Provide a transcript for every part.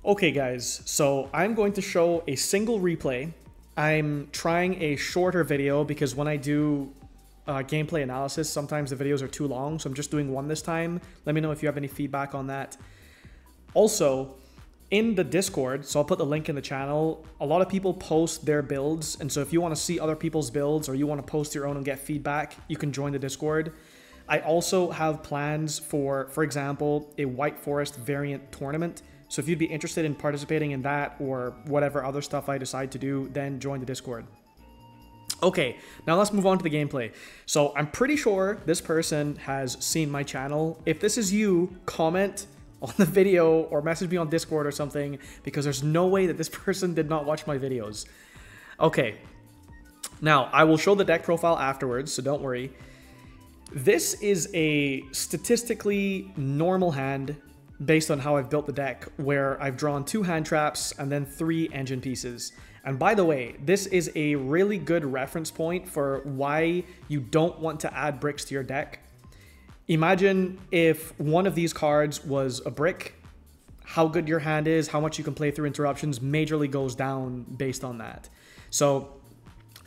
Okay guys, so I'm going to show a single replay. I'm trying a shorter video because when I do gameplay analysis, sometimes the videos are too long, so I'm just doing one this time. Let me know if you have any feedback on that. Also, in the Discord, so I'll put the link in the channel, a lot of people post their builds, and so if you want to see other people's builds or you want to post your own and get feedback, you can join the Discord. I also have plans for example, a White Forest variant tournament. So if you'd be interested in participating in that or whatever other stuff I decide to do, then join the Discord. Okay, now let's move on to the gameplay. So I'm pretty sure this person has seen my channel. If this is you, comment on the video or message me on Discord or something, because there's no way that this person did not watch my videos. Okay, now I will show the deck profile afterwards, so don't worry. This is a statistically normal hand based on how I've built the deck, where I've drawn 2 hand traps and then 3 engine pieces. And by the way, this is a really good reference point for why you don't want to add bricks to your deck. Imagine if one of these cards was a brick, how good your hand is, how much you can play through interruptions majorly goes down based on that. So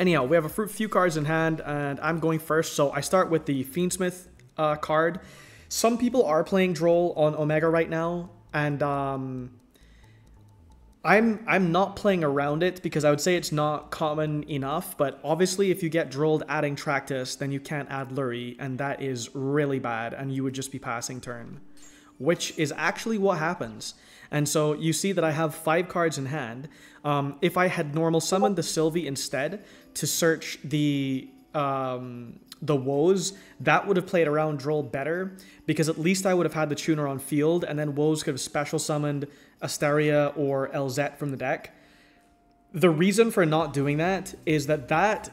anyhow, we have a few cards in hand and I'm going first. So I start with the Fiendsmith card. Some people are playing Droll on Omega right now, and I'm not playing around it because I would say it's not common enough, but obviously if you get Drolled adding Tractus, then you can't add Lurie, and that is really bad, and you would just be passing turn, which is actually what happens. And so you see that I have 5 cards in hand. If I had normal summoned the Sylvie instead to search the Woes, that would have played around Droll better, because at least I would have had the Tuner on field, and then Woes could have special summoned Asteria or LZ from the deck. The reason for not doing that is that that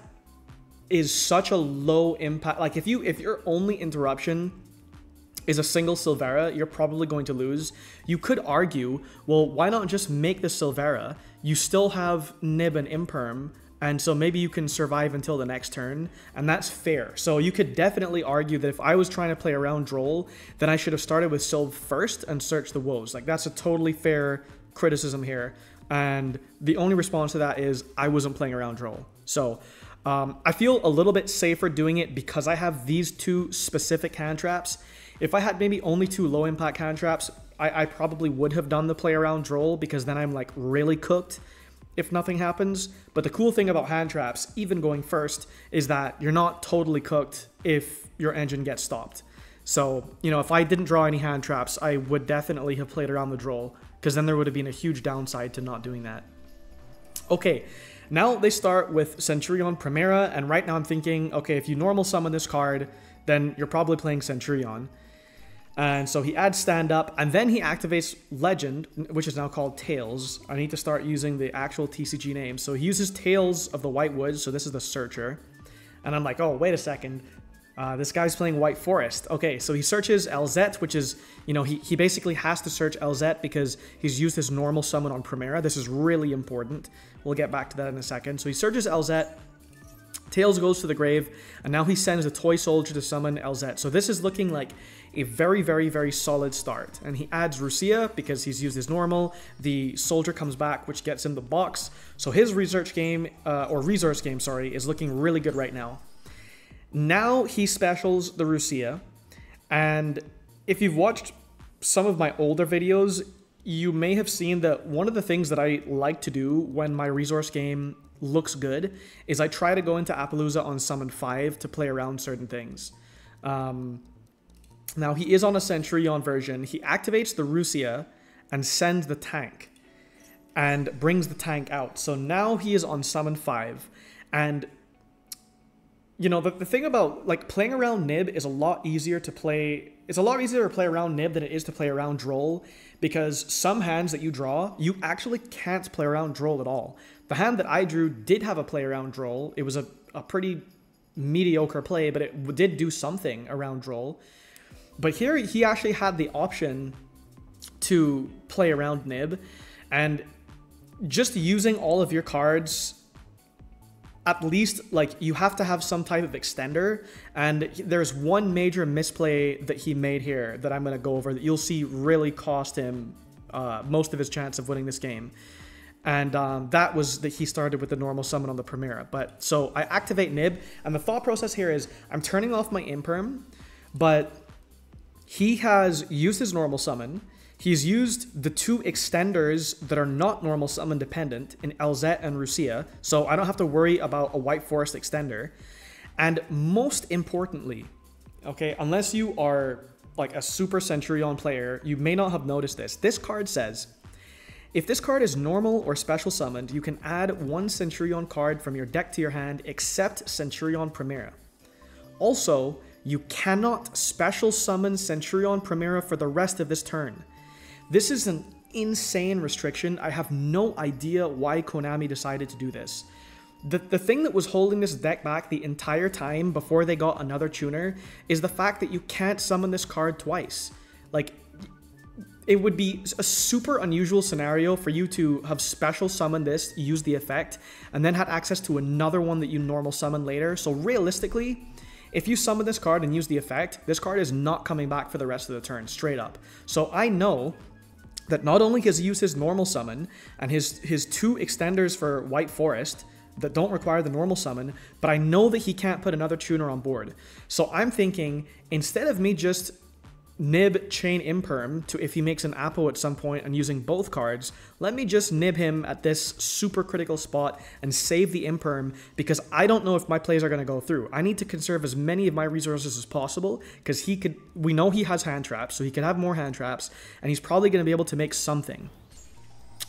is such a low impact. Like if your only interruption is a single Silvera, you're probably going to lose. You could argue, well, why not just make the Silvera? You still have Nib and Imperm, and so maybe you can survive until the next turn, and that's fair. So you could definitely argue that if I was trying to play around Droll, then I should have started with Sylv first and searched the Woes. Like, that's a totally fair criticism here. And the only response to that is I wasn't playing around Droll. So I feel a little bit safer doing it because I have these 2 specific hand traps. If I had maybe only 2 low impact hand traps, I probably would have done the play around Droll, because then I'm like really cooked if nothing happens. But the cool thing about hand traps, even going first, is that you're not totally cooked if your engine gets stopped. So, you know, if I didn't draw any hand traps, I would definitely have played around the Droll, because then there would have been a huge downside to not doing that. Okay, now they start with Centurion Primera, and right now I'm thinking, okay, if you normal summon this card, then you're probably playing Centurion. And so he adds Stand Up, and then he activates Legend, which is now called Tails. I need to start using the actual TCG name. So he uses Tails of the White Woods, so this is the Searcher. And I'm like, oh, wait a second. This guy's playing White Forest. Okay, so he searches LZ, which is, you know, he basically has to search LZ because he's used his normal summon on Primera. This is really important. We'll get back to that in a second. So he searches LZ. Tails goes to the grave, and now he sends a Toy Soldier to summon LZ. So this is looking like a very, very, very solid start. And he adds Rusia because he's used his normal. The Soldier comes back, which gets him the box. So his research game, resource game, sorry, is looking really good right now. Now he specials the Rusia. And if you've watched some of my older videos, you may have seen that one of the things that I like to do when my resource game looks good is I try to go into Appaloosa on summon 5 to play around certain things. Now he is on a Centurion version. He activates the Rusia and sends the tank and brings the tank out. So now he is on summon 5. And you know, the thing about like playing around Nib is a lot easier to play. It's a lot easier to play around Nib than it is to play around Droll, because some hands that you draw, you actually can't play around Droll at all. The hand that I drew did have a play around Droll. It was a pretty mediocre play, but it did do something around Droll. But here he actually had the option to play around Nib, and just using all of your cards, at least, like, you have to have some type of extender, and there's one major misplay that he made here that I'm going to go over that you'll see really cost him most of his chance of winning this game. And that was that he started with the normal summon on the Primera. But so I activate Nib, and the thought process here is I'm turning off my Imperm, but he has used his normal summon. He's used the 2 extenders that are not normal summon dependent in Elzet and Rusia, so I don't have to worry about a White Forest extender. And most importantly, okay, unless you are like a super Centurion player, you may not have noticed this. This card says, if this card is normal or special summoned, you can add 1 Centurion card from your deck to your hand except Centurion Primera. Also, you cannot special summon Centurion Primera for the rest of this turn. This is an insane restriction. I have no idea why Konami decided to do this. The thing that was holding this deck back the entire time before they got another tuner is the fact that you can't summon this card twice. Like, it would be a super unusual scenario for you to have special summoned this, use the effect, and then had access to another one that you normal summon later. So realistically, if you summon this card and use the effect, this card is not coming back for the rest of the turn, straight up. So I know that not only has he used his normal summon and his 2 extenders for White Forest that don't require the normal summon, but I know that he can't put another tuner on board. So I'm thinking, instead of me just Nib Chain Imperm to if he makes an Apo at some point and using both cards, let me just nib him at this super critical spot and save the Imperm, because I don't know if my plays are going to go through. I need to conserve as many of my resources as possible, because we know he has hand traps, so he can have more hand traps, and he's probably going to be able to make something.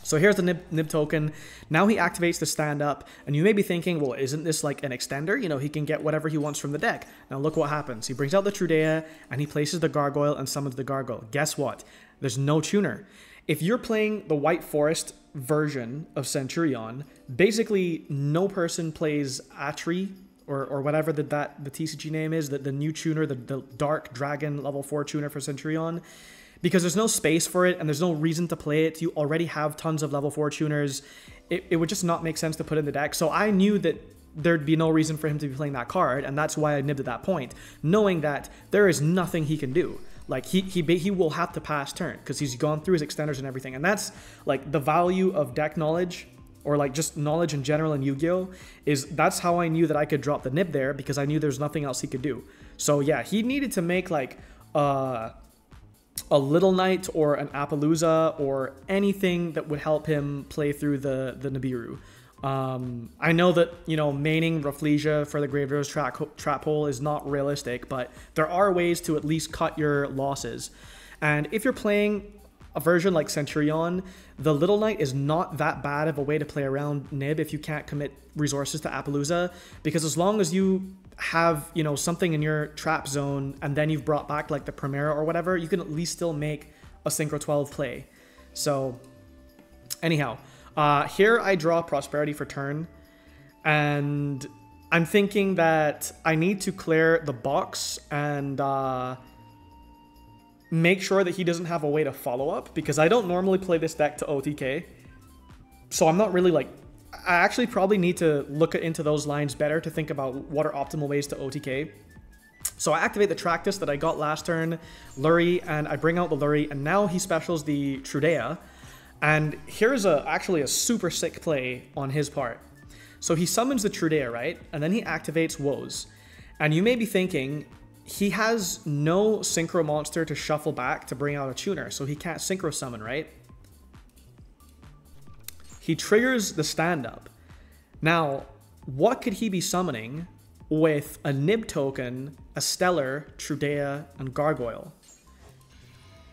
So here's the Nib token. Now he activates the stand up, and you may be thinking, well, isn't this like an extender? You know, he can get whatever he wants from the deck. Now look what happens. He brings out the Trudea, and he places the Gargoyle and summons the Gargoyle. Guess what? There's no tuner. If you're playing the White Forest version of Centurion, basically no person plays Atri, or whatever the TCG name is, the new tuner, the Dark Dragon level 4 tuner for Centurion, because there's no space for it and there's no reason to play it. You already have tons of level 4 tuners. It would just not make sense to put in the deck. So I knew that there'd be no reason for him to be playing that card, and that's why I nibbed at that point, knowing that there is nothing he can do. Like, he will have to pass turn because he's gone through his extenders and everything. And that's like the value of deck knowledge, or like just knowledge in general in Yu-Gi-Oh! Is that's how I knew that I could drop the nib there, because I knew there's nothing else he could do. So yeah, he needed to make like a Little Knight or an Appaloosa or anything that would help him play through the Nibiru. I know that, you know, maining Rafflesia for the Gravedigger's trap hole is not realistic, but there are ways to at least cut your losses. And if you're playing a version like Centurion, the Little Knight is not that bad of a way to play around Nib if you can't commit resources to Appaloosa, because as long as you have, you know, something in your trap zone and then you've brought back like the Primera or whatever, you can at least still make a Synchro 12 play. So anyhow, here I draw Prosperity for turn, and I'm thinking that I need to clear the box and make sure that he doesn't have a way to follow up, because I don't normally play this deck to OTK. So I'm not really like, I actually probably need to look into those lines better to think about what are optimal ways to OTK. So I activate the Tractus that I got last turn, Lurie, and I bring out the Lurie, and now he specials the Trudea. And here's actually a super sick play on his part. So he summons the Trudea, right? And then he activates Woes. And you may be thinking, he has no Synchro monster to shuffle back to bring out a tuner, so he can't Synchro summon, right? He triggers the stand-up. Now, what could he be summoning with a Nib token, a Stellar, Trudea, and Gargoyle?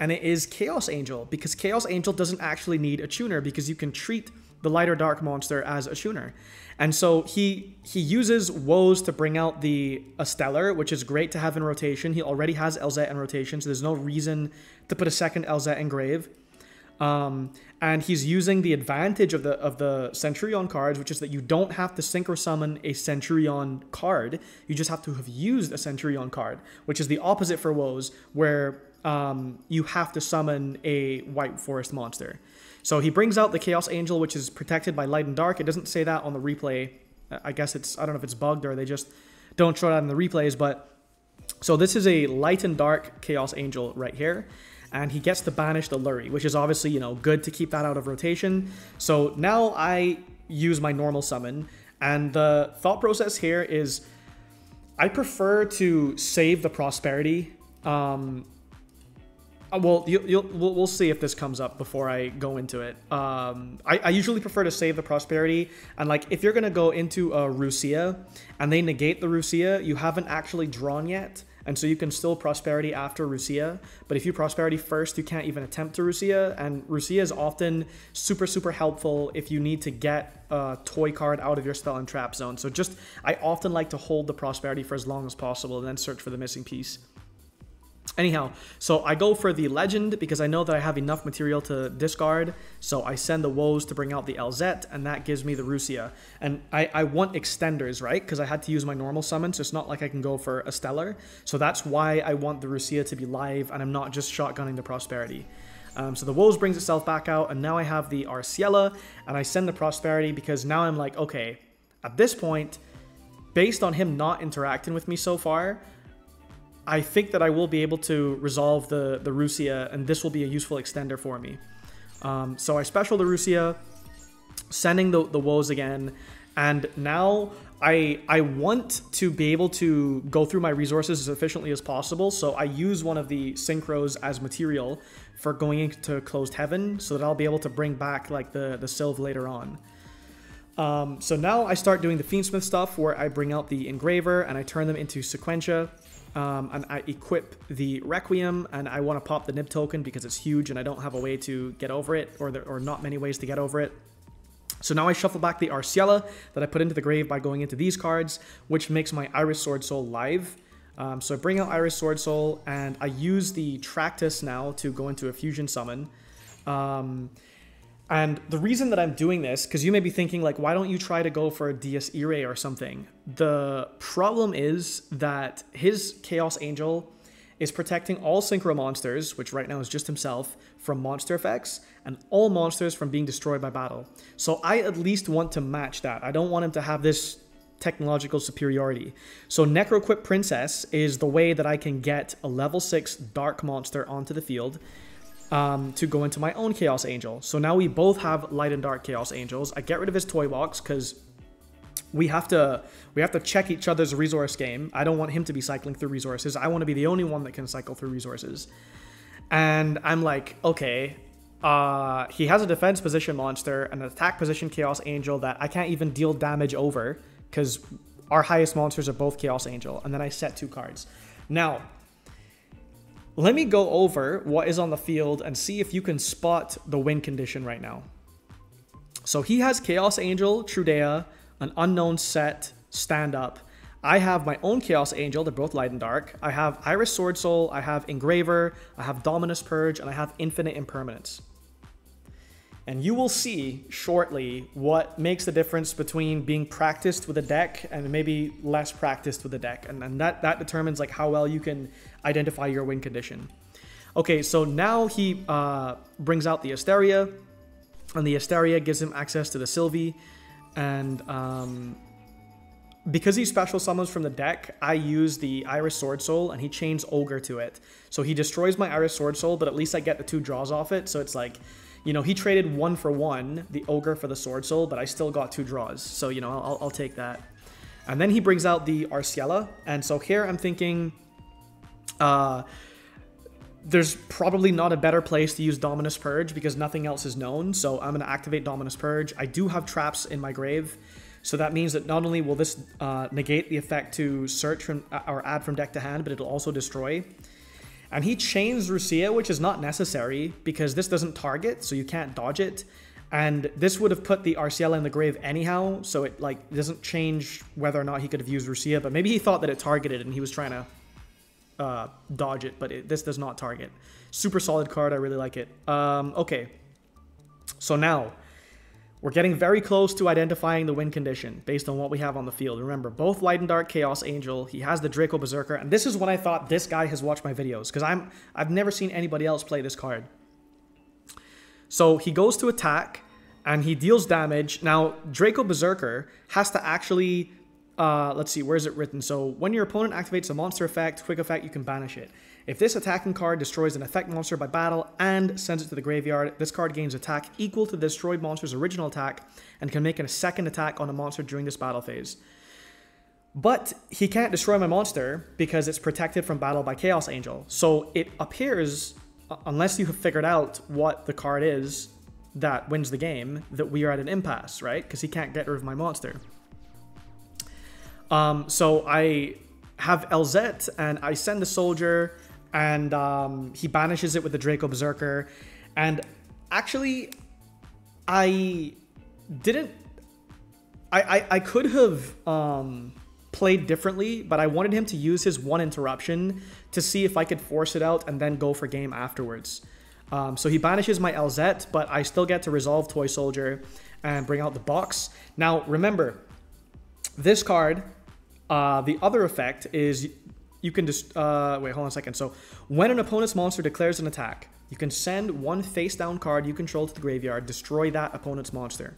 And it is Chaos Angel, because Chaos Angel doesn't actually need a tuner, because you can treat the lighter dark monster as a tuner. And so he uses Woes to bring out a Stellar, which is great to have in rotation. He already has Elzet in rotation, so there's no reason to put a second Elzet in grave. And he's using the advantage of the Centurion cards, which is that you don't have to Synchro summon a Centurion card. You just have to have used a Centurion card, which is the opposite for Woes, where you have to summon a White Forest monster. So he brings out the Chaos Angel, which is protected by Light and Dark. It doesn't say that on the replay. I guess I don't know if it's bugged or they just don't show that in the replays, but so this is a Light and Dark Chaos Angel right here. and he gets to banish the Lurry, which is obviously, you know, good to keep that out of rotation. So now I use my normal summon, and the thought process here is I prefer to save the Prosperity. Well, we'll see if this comes up before I go into it. I usually prefer to save the Prosperity, and like if you're gonna go into a Rusia and they negate the Rusia, you haven't actually drawn yet, and so you can still Prosperity after Rusia. But if you Prosperity first, you can't even attempt to Rusia, and Rusia is often super helpful if you need to get a toy card out of your spell and trap zone. So just I often like to hold the Prosperity for as long as possible and then search for the missing piece. Anyhow, so I go for the Legend because I know that I have enough material to discard, so I send the Woes to bring out the LZ, and that gives me the Rusia. And I want extenders, right? Because I had to use my normal summon, so it's not like I can go for a Stellar. So that's why I want the Rusia to be live, and I'm not just shotgunning the Prosperity. So the Woes brings itself back out, and now I have the Arciela, and I send the Prosperity because now I'm like, okay, at this point, based on him not interacting with me so far, I think that I will be able to resolve the Rusia, and this will be a useful extender for me. So I special the Rusia, sending the Woes again, and now I want to be able to go through my resources as efficiently as possible, so I use one of the Synchros as material for going into Closed Heaven, so that I'll be able to bring back like the Sylve later on. So now I start doing the Fiendsmith stuff, where I bring out the Engraver, and I turn them into Sequentia. And I equip the Requiem, and I want to pop the Nib token because it's huge and I don't have a way to get over it, or not many ways to get over it. So now I shuffle back the Arciela that I put into the grave by going into these cards, which makes my Iris Sword Soul live. So I bring out Iris Sword Soul, and I use the Tractus now to go into a fusion summon. And the reason that I'm doing this, because you may be thinking, like, why don't you try to go for a Dies Irae or something? The problem is that his Chaos Angel is protecting all Synchro monsters, which right now is just himself, from monster effects, and all monsters from being destroyed by battle. So I at least want to match that. I don't want him to have this technological superiority. So Necroquip Princess is the way that I can get a level 6 dark monster onto the field, to go into my own Chaos Angel. So now we both have light and dark Chaos Angels. I get rid of his toy box because we have to check each other's resource game. I don't want him to be cycling through resources. I want to be the only one that can cycle through resources. And I'm like, okay, he has a defense position monster and an attack position Chaos Angel that I can't even deal damage over because our highest monsters are both Chaos Angel. And then I set 2 cards. Now, let me go over what is on the field and see if you can spot the win condition right now. So he has Chaos Angel, Trudea, an unknown set, stand up. I have my own Chaos Angel, they're both light and dark. I have Iris Sword Soul, I have Engraver, I have Dominus Purge, and I have Infinite Impermanence. And you will see shortly what makes the difference between being practiced with a deck and maybe less practiced with a deck. And that determines like how well you can identify your win condition. Okay, so now he brings out the Asteria, and the Asteria gives him access to the Sylvie. And because he special summons from the deck, I use the Iris Sword Soul, and he chains Ogre to it. So he destroys my Iris Sword Soul, but at least I get the 2 draws off it. So it's like, you know, he traded 1 for 1, the Ogre for the Sword Soul, but I still got 2 draws. So, you know, I'll take that. And then he brings out the Arciela. And so here I'm thinking, there's probably not a better place to use Dominus Purge because nothing else is known. So I'm going to activate Dominus Purge. I do have traps in my grave. So that means that not only will this negate the effect to search from, or add from deck to hand, but it'll also destroy. And he chains Rusia, which is not necessary because this doesn't target, so you can't dodge it. And this would have put the Arciela in the grave anyhow, so it like doesn't change whether or not he could have used Rusia. But maybe he thought that it targeted and he was trying to dodge it, but this does not target. Super solid card, I really like it. Okay, so now we're getting very close to identifying the win condition based on what we have on the field. Remember, both Light and Dark Chaos Angel. He has the Draco Berserker. And this is when I thought this guy has watched my videos, because I've never seen anybody else play this card. So he goes to attack, and he deals damage. Now, Draco Berserker has to actually... let's see, where is it written? So when your opponent activates a monster effect, quick effect, you can banish it. If this attacking card destroys an effect monster by battle and sends it to the graveyard, this card gains attack equal to the destroyed monster's original attack and can make a second attack on a monster during this battle phase. But he can't destroy my monster because it's protected from battle by Chaos Angel. So it appears, unless you have figured out what the card is that wins the game, that we are at an impasse, right? Because he can't get rid of my monster. So I have LZ and I send the soldier, and he banishes it with the Draco Berserker. And actually, I could have played differently, but I wanted him to use his 1 interruption to see if I could force it out and then go for game afterwards. So he banishes my LZ, but I still get to resolve Toy Soldier and bring out the box. Now, remember, this card, the other effect is you can just, wait, hold on a second. So when an opponent's monster declares an attack, you can send 1 face-down card you control to the graveyard, destroy that opponent's monster.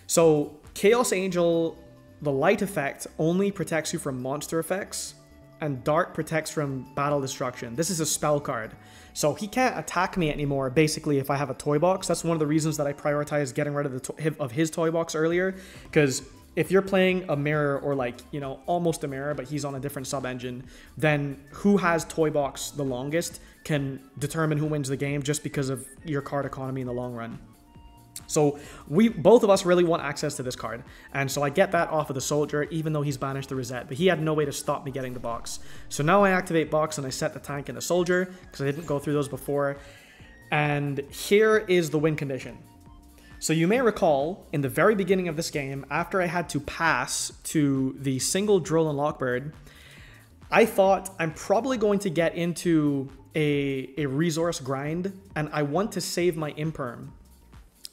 So Chaos Angel, the light effect, only protects you from monster effects, and Dark protects from battle destruction. This is a spell card. So he can't attack me anymore, basically, if I have a toy box. That's one of the reasons that I prioritized getting rid of his toy box earlier, because if you're playing a mirror, or like, you know, almost a mirror, but he's on a different sub-engine, then who has toy box the longest can determine who wins the game just because of your card economy in the long run. So both of us really want access to this card, and so I get that off of the soldier, even though he's banished the reset, but he had no way to stop me getting the box. So now I activate box and I set the tank and the soldier, because I didn't go through those before, and here is the win condition. So you may recall, in the very beginning of this game, after I had to pass to the single Drill and Lockbird, I thought I'm probably going to get into a resource grind, and I want to save my Imperm.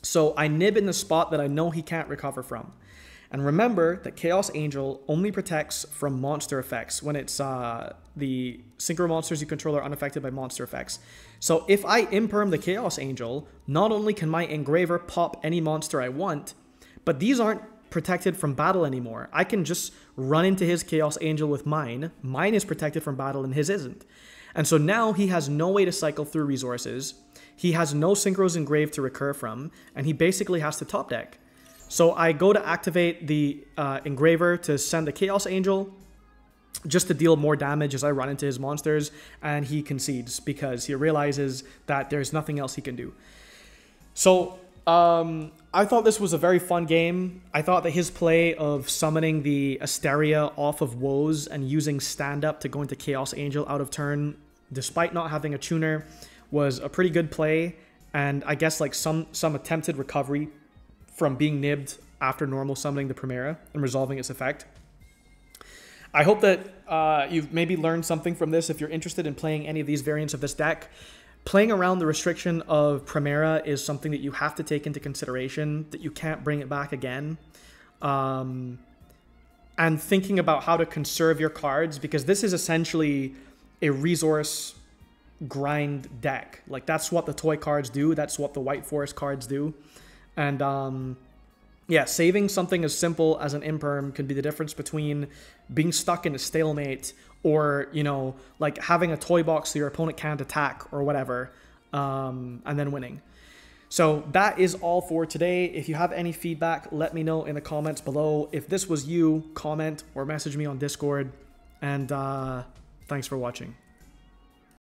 So I nib in the spot that I know he can't recover from. And remember that Chaos Angel only protects from monster effects when it's the synchro monsters you control are unaffected by monster effects. So if I Imperm the Chaos Angel, not only can my Engraver pop any monster I want, but these aren't protected from battle anymore. I can just run into his Chaos Angel with mine. Mine is protected from battle and his isn't. And so now he has no way to cycle through resources. He has no synchros engraved to recur from, and he basically has to top deck. So I go to activate the Engraver to send the Chaos Angel, just to deal more damage as I run into his monsters, and he concedes because he realizes that there's nothing else he can do. So I thought this was a very fun game. I thought that his play of summoning the Asteria off of Woes and using stand-up to go into Chaos Angel out of turn, despite not having a tuner, was a pretty good play, and I guess like some attempted recovery from being nibbed after normal summoning the Primera and resolving its effect. I hope that you've maybe learned something from this. If you're interested in playing any of these variants of this deck, playing around the restriction of Primera is something that you have to take into consideration, that you can't bring it back again. And thinking about how to conserve your cards, because this is essentially a resource grind deck. Like, that's what the toy cards do. That's what the White Forest cards do. And yeah, saving something as simple as an Imperm can be the difference between being stuck in a stalemate or, you know, like having a toy box so your opponent can't attack or whatever, and then winning. So that is all for today. If you have any feedback, let me know in the comments below. If this was you, comment or message me on Discord. And thanks for watching.